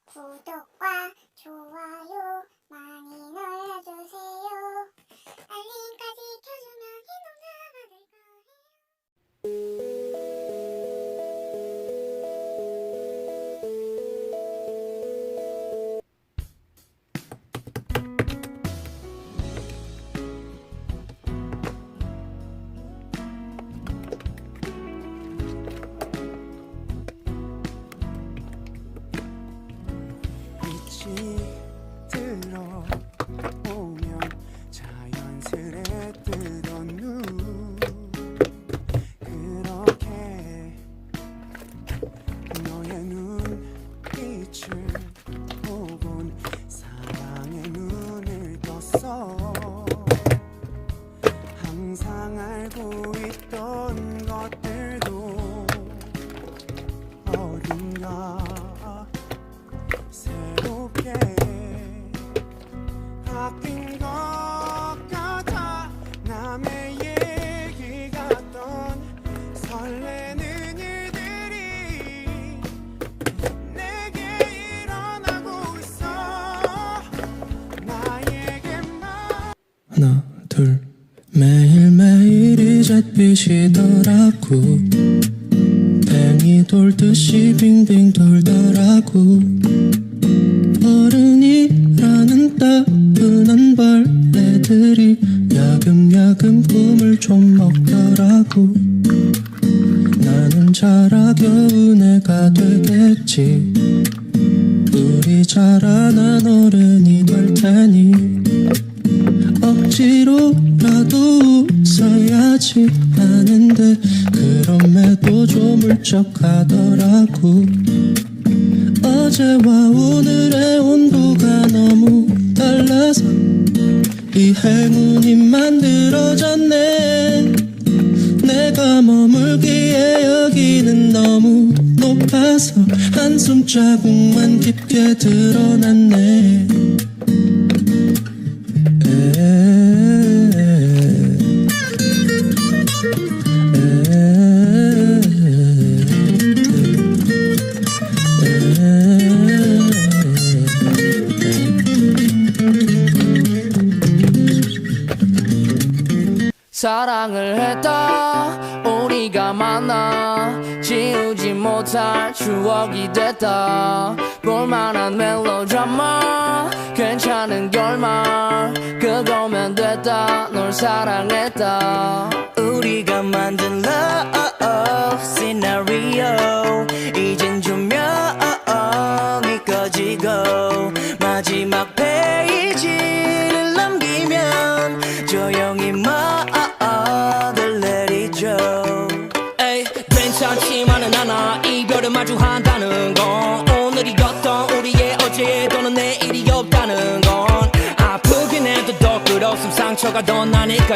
구독과 좋아요 많이 눌러주세요. 알림까지 켜주면 행동자가 될 거예요. 빛이 들어오면 자연스레 뜨던 눈 그렇게 너의 눈빛을 보곤 사랑의 눈을 떴어. 항상 알고 있던 것들도 어딘가 새롭게 바뀐 것 같아. 남의 얘기 같던 설레는 일들이 내게 일어나고 있어. 나에게만 하나 둘 매일매일 이제 빛이더라고. 뱅이 돌듯이 빙빙 돌더라고. 어른이라는 따분한 벌레들이 야금야금 꿈을 좀 먹더라고. 나는 자라 겨우 내가 되겠지. 우리 자라난 어른이 될 테니 억지로라도 웃어야지 하는데 그럼에도 좀 울적하더라고. 어제와 오늘의 온도가 너무 달라서 이 행운이 만들어졌네. 내가 머물기에 여기는 너무 높아서 한숨 자국만 깊게 드러났네. 사랑을 했다 우리가 만나 지우지 못할 추억이 됐다. 볼만한 멜로드라마 괜찮은 결말 그거면 됐다. 널 사랑했다. 우리가 만든 love 시나리오 이젠 조명이 꺼지고 마지막 페이지를 남기면 조용히 말을 내리죠. 에이 괜찮지만은 않아 이별을 마주한다는 건 오늘이었던 우리의 어제 또는 내일이 없다는 건 아프긴 해도 더 끌었음 상처가 더 나니까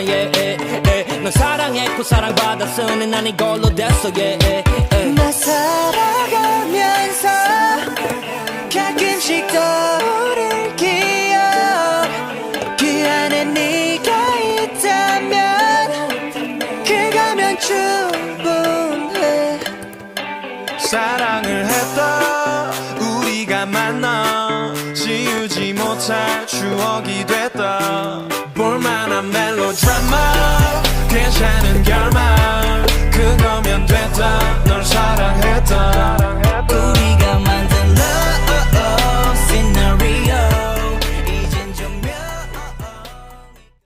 널 사랑했고 사랑받았으니 난 이걸로 됐어 나 살아가면서 가끔씩 떠오를 기억 그 안에 네가 있다면 그거면 충분해. 사랑을 했다 우리가 만나 지우지 못할 추억이 됐다. 볼만한 멜로드라마 괜찮은 결말 그거면 됐다. 널 사랑했다.